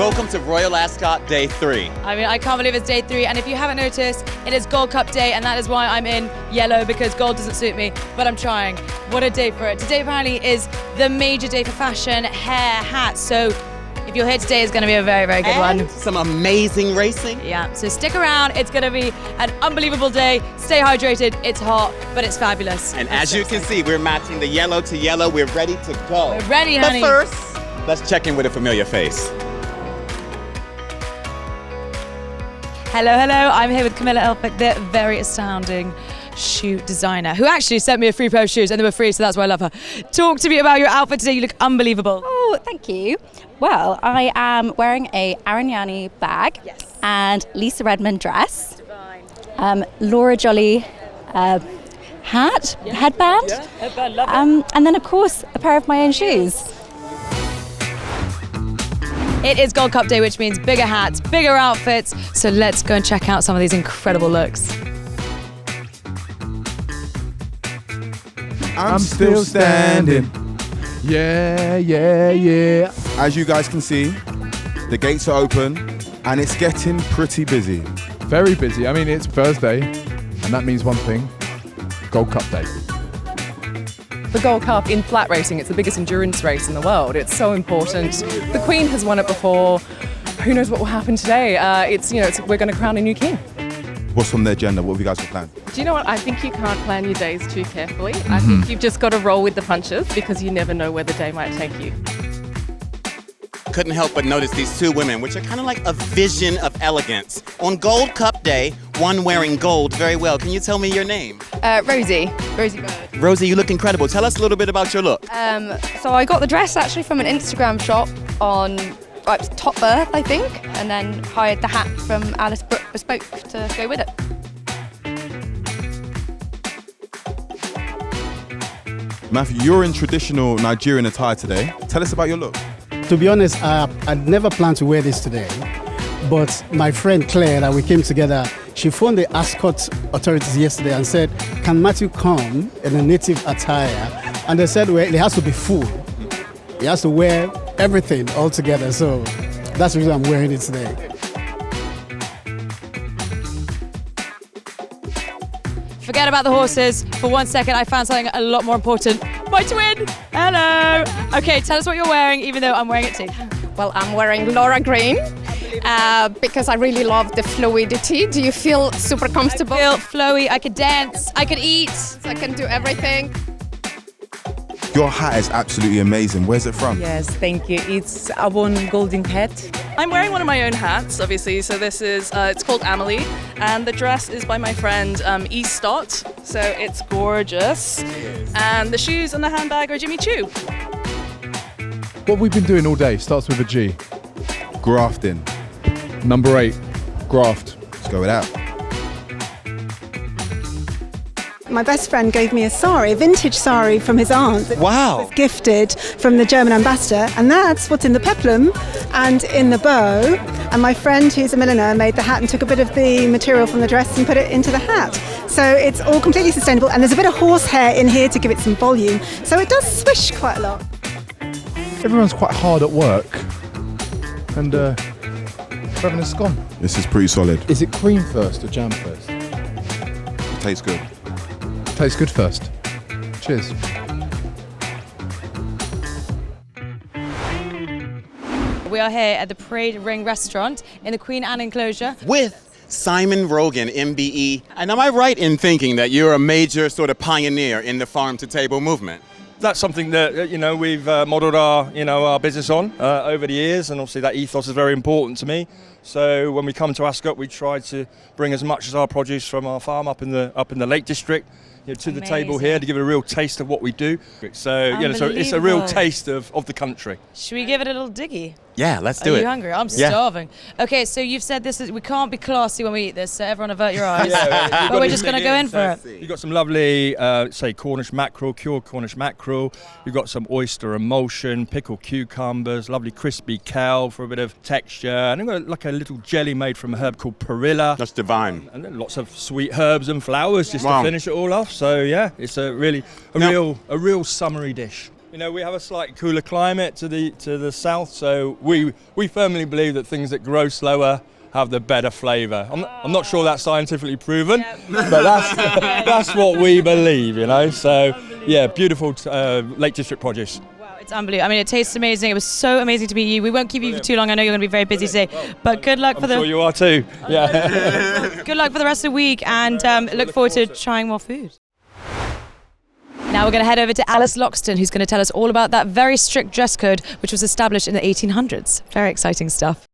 Welcome to Royal Ascot Day 3. I mean, I can't believe it's Day 3, and if you haven't noticed, it is Gold Cup Day, and that is why I'm in yellow, because gold doesn't suit me, but I'm trying. What a day for it. Today apparently is the major day for fashion, hair, hats, so if you're here today, it's going to be a very, very good one. Some amazing racing. Yeah, so stick around. It's going to be an unbelievable day. Stay hydrated. It's hot, but it's fabulous. And as you can see, we're matching the yellow to yellow. We're ready to go. We're ready, honey. But first, let's check in with a familiar face. Hello, hello. I'm here with Camilla Elphick, the very astounding shoe designer, who actually sent me a free pair of shoes, and they were free, so that's why I love her. Talk to me about your outfit today. You look unbelievable. Oh, thank you. Well, I am wearing a Arignani bag and Lisa Redmond dress, Laura Jolly hat, headband, Love it. and then of course a pair of my own shoes. It is Gold Cup Day, which means bigger hats, bigger outfits. So let's go and check out some of these incredible looks. I'm still standing. Yeah, yeah, yeah. As you guys can see, the gates are open and it's getting pretty busy. Very busy. I mean, it's Thursday, and that means one thing: Gold Cup Day. The Gold Cup in flat racing, it's the biggest endurance race in the world. It's so important. The Queen has won it before. Who knows what will happen today? We're going to crown a new king. What's on the agenda? What have you guys got planned? Do you know what? I think you can't plan your days too carefully. I think you've just got to roll with the punches because you never know where the day might take you. Couldn't help but notice these two women, which are kind of like a vision of elegance. On Gold Cup Day, one wearing gold very well. Can you tell me your name? Rosie Bird. Rosie, you look incredible. Tell us a little bit about your look. So I got the dress actually from an Instagram shop on Top Birth, I think, and then hired the hat from Alice Brooke Bespoke to go with it. Matthew, you're in traditional Nigerian attire today. Tell us about your look. To be honest, I'd never planned to wear this today, but my friend Claire, that we came together, she phoned the Ascot authorities yesterday and said, can Matthew come in a native attire? And they said, well, it has to be full. He has to wear everything all together, so that's the reason I'm wearing it today. Forget about the horses. For 1 second, I found something a lot more important. My twin! Hello! Okay, tell us what you're wearing, even though I'm wearing it too. Well, I'm wearing Laura Green because I really love the fluidity. Do you feel super comfortable? I feel flowy, I could dance, I could eat. So I can do everything. Your hat is absolutely amazing. Where's it from? Yes, thank you. It's Avon Golden Hat. I'm wearing one of my own hats, obviously. So this is, it's called Amelie, and the dress is by my friend Ascot. So it's gorgeous. And the shoes and the handbag are Jimmy Choo. What we've been doing all day starts with a G. Grafting. Number 8, graft. Let's go with that. My best friend gave me a vintage sari from his aunt. Wow. It was gifted from the German ambassador, and that's what's in the peplum and in the bow. And my friend, who's a milliner, made the hat and took a bit of the material from the dress and put it into the hat. So it's all completely sustainable, and there's a bit of horsehair in here to give it some volume. So it does swish quite a lot. Everyone's quite hard at work, and we're having a scone. This is pretty solid. Is it cream first or jam first? It tastes good. Tastes good first. Cheers. We are here at the Parade Ring restaurant in the Queen Anne Enclosure With Simon Rogan, MBE. And am I right in thinking that you're a major sort of pioneer in the farm-to-table movement? That's something that we've modelled our business on over the years, and obviously that ethos is very important to me. So when we come to Ascot, we try to bring as much as our produce from our farm up in the Lake District to the table here to give it a real taste of what we do. So so it's a real taste of the country. Should we give it a little diggy? Yeah, let's do it. Are you hungry? I'm starving. Okay, so you've said we can't be classy when we eat this, so everyone avert your eyes. But we're just going to go in for it. You've got some lovely, Cornish mackerel, cured Cornish mackerel. You've got some oyster emulsion, pickled cucumbers, lovely crispy kale for a bit of texture. And we've got like a little jelly made from a herb called perilla. That's divine. And then lots of sweet herbs and flowers just to finish it all off. So yeah, it's a real summery dish. You know, we have a slightly cooler climate to the south, so we firmly believe that things that grow slower have the better flavour. I'm not sure that's scientifically proven, but that's what we believe, you know. So, yeah, beautiful Lake District produce. Wow, it's unbelievable. I mean, it tastes amazing. It was so amazing to meet you. We won't keep you for too long. I know you're going to be very busy today, but good luck for I'm sure you are too. Yeah. Good luck for the rest of the week, and look forward to trying more food. Now we're going to head over to Alice Loxton, who's going to tell us all about that very strict dress code, which was established in the 1800s. Very exciting stuff.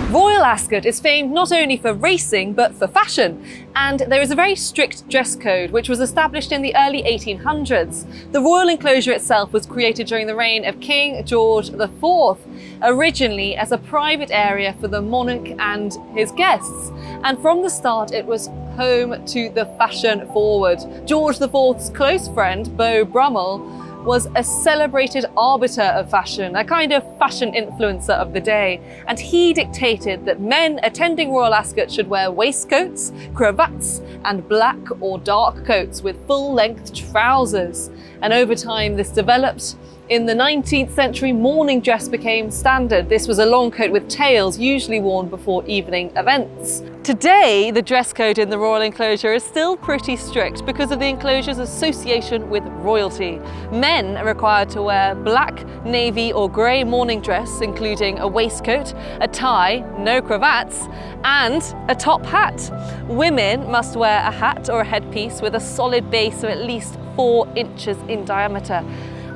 Royal Ascot is famed not only for racing but for fashion, and there is a very strict dress code which was established in the early 1800s. The Royal Enclosure itself was created during the reign of King George IV, originally as a private area for the monarch and his guests, and from the start it was home to the fashion forward. George IV's close friend, Beau Brummel, was a celebrated arbiter of fashion, a kind of fashion influencer of the day, and he dictated that men attending Royal Ascot should wear waistcoats, cravats, and black or dark coats with full-length trousers. And over time this developed. In the 19th century, morning dress became standard. This was a long coat with tails, usually worn before evening events. Today, the dress code in the Royal Enclosure is still pretty strict because of the enclosure's association with royalty. Men are required to wear black, navy or grey morning dress, including a waistcoat, a tie, no cravats, and a top hat. Women must wear a hat or a headpiece with a solid base of at least 4 inches in diameter.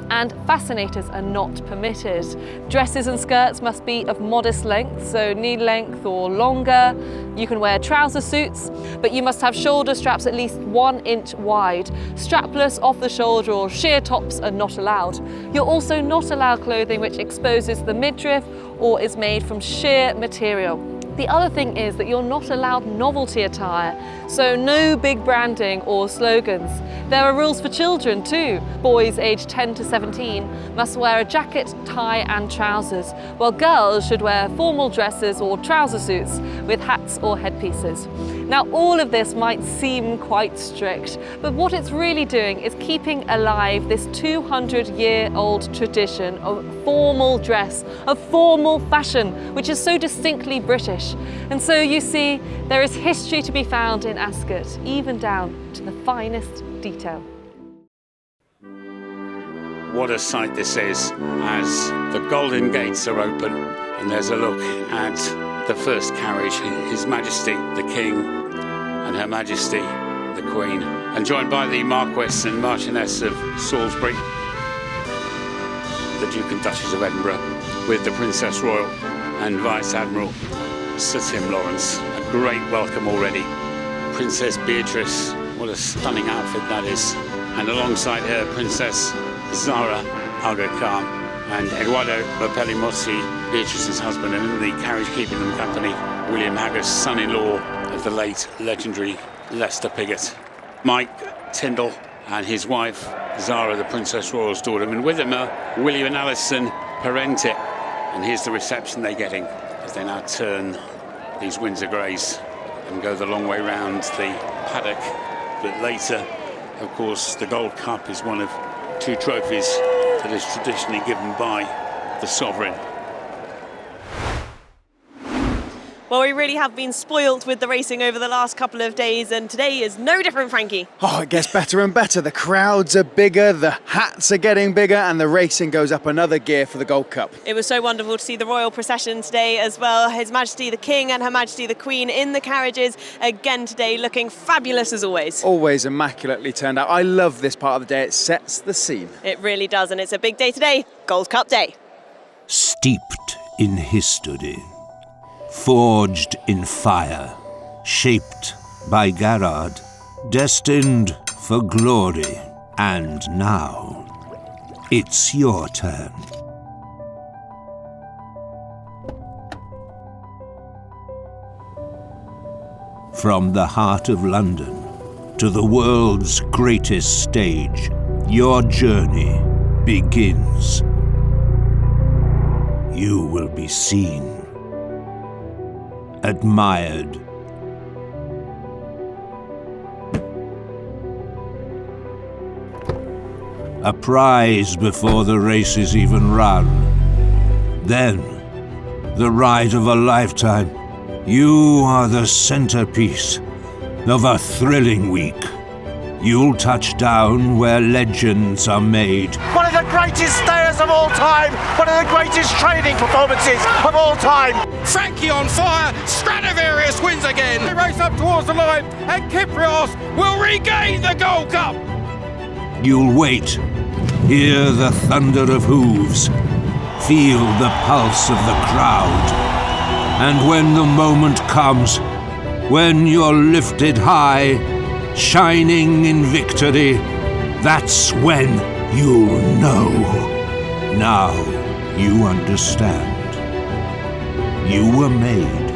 And fascinators are not permitted. Dresses and skirts must be of modest length, so knee length or longer. You can wear trouser suits, but you must have shoulder straps at least 1 inch wide. Strapless, off the shoulder or sheer tops are not allowed. You're also not allowed clothing which exposes the midriff or is made from sheer material. The other thing is that you're not allowed novelty attire, so no big branding or slogans. There are rules for children too. Boys aged 10 to 17 must wear a jacket, tie and trousers, while girls should wear formal dresses or trouser suits with hats or headpieces. Now all of this might seem quite strict, but what it's really doing is keeping alive this 200-year-old tradition of formal dress, of formal fashion, which is so distinctly British. And so you see, there is history to be found in Ascot, even down to the finest detail. What a sight this is as the golden gates are open and there's a look at the first carriage, His Majesty the King and Her Majesty the Queen, and joined by the Marquess and Marchioness of Salisbury, the Duke and Duchess of Edinburgh, with the Princess Royal and Vice Admiral Sir Tim Lawrence. A great welcome already. Princess Beatrice, what a stunning outfit that is. And alongside her, Princess Zara Aga Khan and Eduardo Lopelli Mozzi, Beatrice's husband, and in the carriage keeping them company, William Haggis, son-in-law of the late legendary Lester Piggott. Mike Tyndall and his wife, Zara, the Princess Royal's daughter, and with them are William and Alison Parente. And here's the reception they're getting as they now turn these Windsor Greys and go the long way round the paddock. But later, of course, the Gold Cup is one of 2 trophies that is traditionally given by the sovereign. Well, we really have been spoilt with the racing over the last couple of days, and today is no different, Frankie. Oh, it gets better and better. The crowds are bigger, the hats are getting bigger, and the racing goes up another gear for the Gold Cup. It was so wonderful to see the royal procession today as well. His Majesty the King and Her Majesty the Queen in the carriages again today, looking fabulous as always. Always immaculately turned out. I love this part of the day. It sets the scene. It really does, and it's a big day today, Gold Cup Day. Steeped in history, forged in fire, shaped by Garrard, destined for glory, and now it's your turn. From the heart of London to the world's greatest stage, your journey begins. You will be seen, admired, a prize before the race is even run. Then, the ride of a lifetime. You are the centerpiece of a thrilling week. You'll touch down where legends are made. One of the greatest stayers of all time, one of the greatest training performances of all time. Frankie on fire, Stradivarius wins again. They race up towards the line and Kyprios will regain the Gold Cup. You'll wait, hear the thunder of hooves, feel the pulse of the crowd. And when the moment comes, when you're lifted high, shining in victory, that's when you'll know. Now you understand. You were made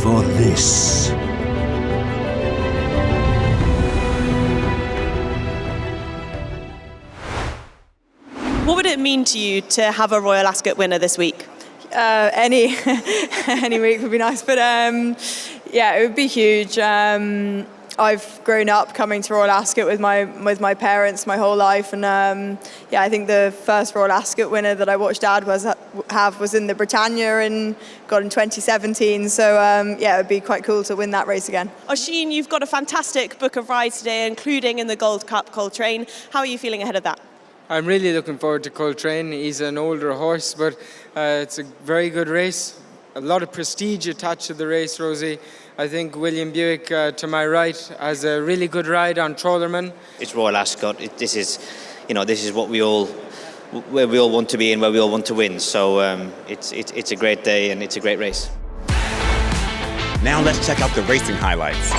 for this. What would it mean to you to have a Royal Ascot winner this week? Any week would be nice, but yeah, it would be huge. I've grown up coming to Royal Ascot with my parents my whole life, and yeah, I think the first Royal Ascot winner that I watched Dad was in the Britannia in 2017. So yeah, it would be quite cool to win that race again. Oisin, you've got a fantastic book of rides today, including in the Gold Cup Coltrane. How are you feeling ahead of that? I'm really looking forward to Coltrane. He's an older horse, but it's a very good race. A lot of prestige attached to the race, Rosie. I think William Buick, to my right, has a really good ride on Trollerman. It's Royal Ascot. This is what where we all want to be and where we all want to win. So it's a great day and it's a great race. Now let's check out the racing highlights.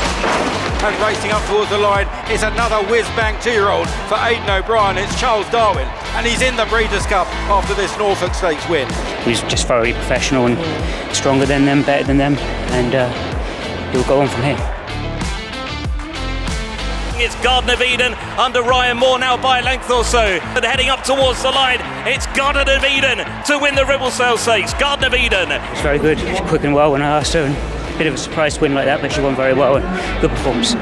And racing up towards the line is another whiz-bang 2-year-old for Aidan O'Brien. It's Charles Darwin, and he's in the Breeders' Cup after this Norfolk Stakes win. He's just thoroughly professional and stronger than them, better than them, and he'll go on from here. It's Garden of Eden under Ryan Moore now by a length or so. And heading up towards the line, it's Garden of Eden to win the Ribblesdale Stakes. Garden of Eden. She's very good. She's quick and well when I asked her. And a bit of a surprise win like that, but she won very well and good performance.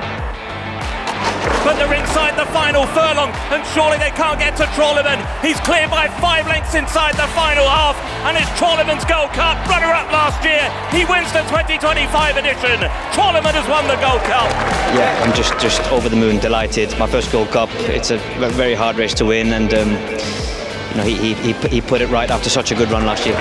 But they're inside the final furlong, and surely they can't get to Trollerman. He's cleared by 5 lengths inside the final half, and it's Trollerman's Gold Cup, runner-up last year. He wins the 2025 edition. Trollerman has won the Gold Cup. Yeah, I'm just over the moon, delighted. My first Gold Cup. It's a very hard race to win, and he put it right after such a good run last year.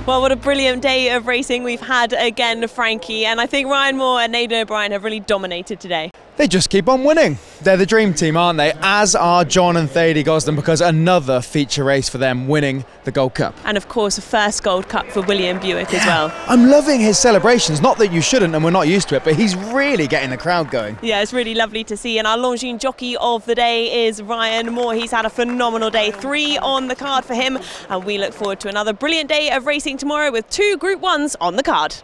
Well, what a brilliant day of racing we've had again, Frankie. And I think Ryan Moore and Aidan O'Brien have really dominated today. They just keep on winning. They're the dream team, aren't they? As are John and Thady Gosden, because another feature race for them, winning the Gold Cup. And of course, a first Gold Cup for William Buick as well. I'm loving his celebrations. Not that you shouldn't, and we're not used to it, but he's really getting the crowd going. Yeah, it's really lovely to see. And our Longines jockey of the day is Ryan Moore. He's had a phenomenal day. 3 on the card for him. And we look forward to another brilliant day of racing tomorrow with 2 Group 1s on the card.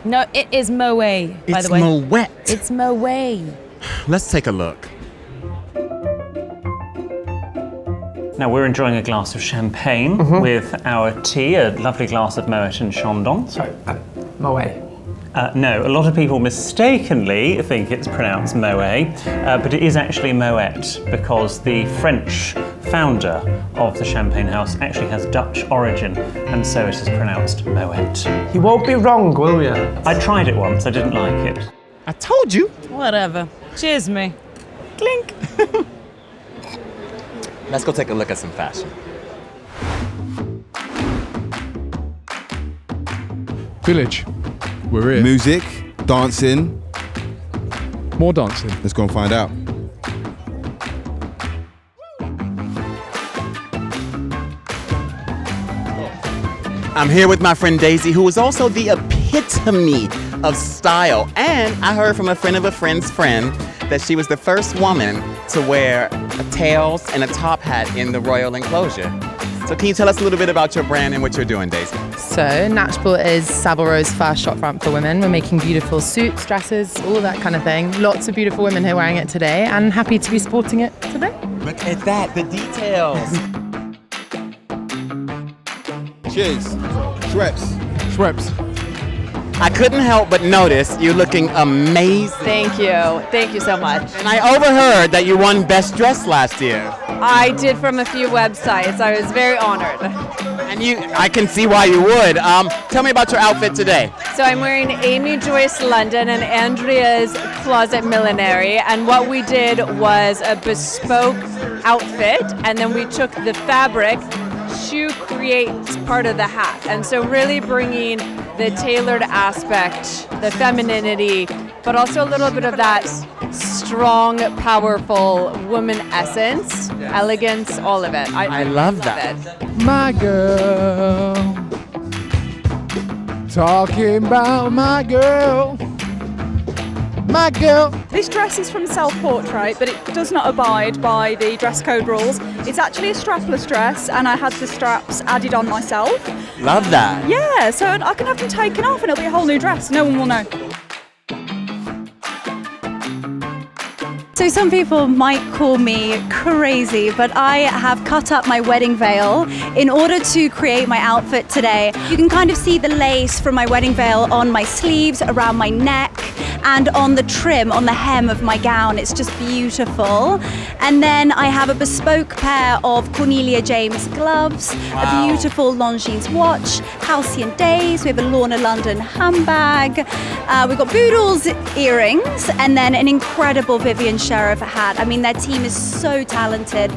No, it is Moe, by the way. It's Moet. It's Moe. Let's take a look. Now we're enjoying a glass of champagne with our tea, a lovely glass of Moet and Chandon. Sorry, Moet. No, a lot of people mistakenly think it's pronounced Moet, but it is actually Moet because the French founder of the Champagne House actually has Dutch origin, and so it is pronounced Moet. You won't be wrong, will you? I tried it once, I didn't like it. I told you. Whatever. Cheers me. Clink. Let's go take a look at some fashion. Village. We're here. Music, dancing. More dancing. Let's go and find out. I'm here with my friend Daisy, who is also the epitome of style. And I heard from a friend of a friend's friend that she was the first woman to wear tails and a top hat in the Royal Enclosure. So can you tell us a little bit about your brand and what you're doing, Daisy? So Natchbull is Savile Row's first shop front for women. We're making beautiful suits, dresses, all of that kind of thing. Lots of beautiful women here wearing it today, and happy to be sporting it today. Look at that, the details. Cheers. Schweppes. Schweppes. I couldn't help but notice you looking amazing. Thank you so much. And I overheard that you won Best Dress last year. I did from a few websites. I was very honored. And I can see why you would. Tell me about your outfit today. So I'm wearing Amy Joyce London and Andrea's Closet Millinery, and what we did was a bespoke outfit, and then we took the fabric to create part of the hat. And so really bringing the tailored aspect, the femininity, but also a little bit of that strong, powerful woman essence, elegance, all of it. I love that. My girl, talking about my girl. My girl. This dress is from self-portrait, but it does not abide by the dress code rules. It's actually a strapless dress, and I had the straps added on myself. Love that. Yeah, so I can have them taken off and it'll be a whole new dress. No one will know. So some people might call me crazy, but I have cut up my wedding veil in order to create my outfit today. You can kind of see the lace from my wedding veil on my sleeves, around my neck, and on the trim, on the hem of my gown. It's just beautiful. And then I have a bespoke pair of Cornelia James gloves, a beautiful Longines watch, Halcyon Days, we have a Lorna London handbag, we've got Boodles earrings, and then an incredible Vivian Sheriff hat. I mean, their team is so talented.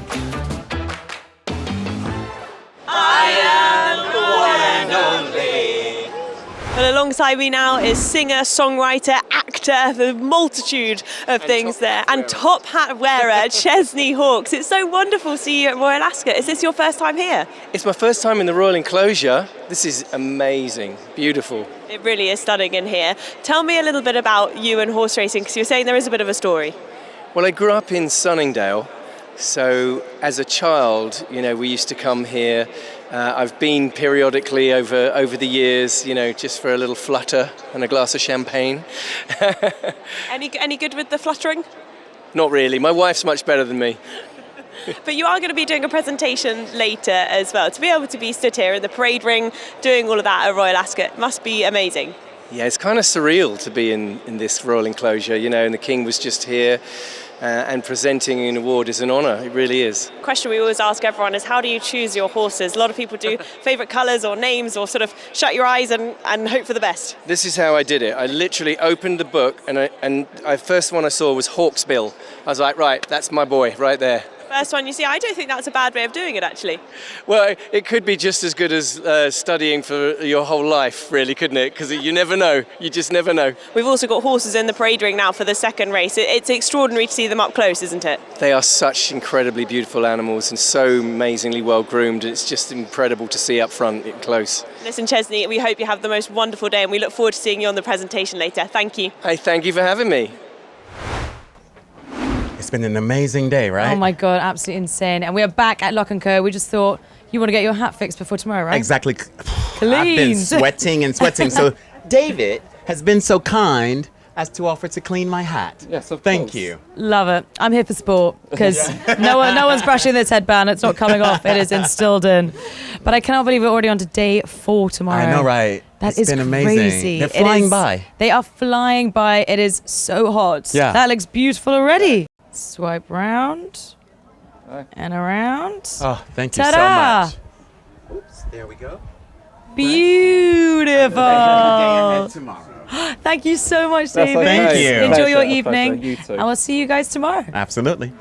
I am the one and only. Well, alongside me now is singer, songwriter, actor, the multitude of things there, and top hat wearer, Chesney Hawkes. It's so wonderful to see you at Royal Ascot. Is this your first time here? It's my first time in the Royal Enclosure. This is amazing, beautiful. It really is stunning in here. Tell me a little bit about you and horse racing, because you're saying there is a bit of a story. Well, I grew up in Sunningdale, so as a child, we used to come here. I've been periodically over the years, just for a little flutter and a glass of champagne. Any good with the fluttering? Not really. My wife's much better than me. But you are going to be doing a presentation later as well. To be able to be stood here in the parade ring, doing all of that at Royal Ascot must be amazing. Yeah, it's kind of surreal to be in this Royal Enclosure, and the King was just here and presenting an award is an honour, it really is. The question we always ask everyone is, how do you choose your horses? A lot of people do favourite colours or names, or sort of shut your eyes and hope for the best. This is how I did it. I literally opened the book and I first one I saw was Hawksbill. I was like, right, that's my boy right there. First one you see, I don't think that's a bad way of doing it, actually. Well, it could be just as good as studying for your whole life, really, couldn't it? Because you never know. You just never know. We've also got horses in the parade ring now for the second race. It's extraordinary to see them up close, isn't it? They are such incredibly beautiful animals and so amazingly well groomed. It's just incredible to see up front, close. Listen, Chesney, we hope you have the most wonderful day, and we look forward to seeing you on the presentation later. Thank you. Hey, thank you for having me. It's been an amazing day, right? Oh my God, absolutely insane. And we are back at Lock & Co. We just thought you want to get your hat fixed before tomorrow, right? Exactly. Clean. I've been sweating and sweating. So David has been so kind as to offer to clean my hat. Yes, of course. Thank you. Love it. I'm here for sport because no one's brushing this headband. It's not coming off. It is instilled in. But I cannot believe we're already on to day 4 tomorrow. I know, right? That It's is been amazing. crazy. They're flying by. They are flying by. It is so hot. Yeah. That looks beautiful already. Swipe round and around. Oh, thank you Ta-da! so much. Oops, there we go. Beautiful. Day ahead tomorrow. Thank you so much, That's David. okay. Thank you. Enjoy your Pleasure, evening. you too. I will see you guys tomorrow. Absolutely.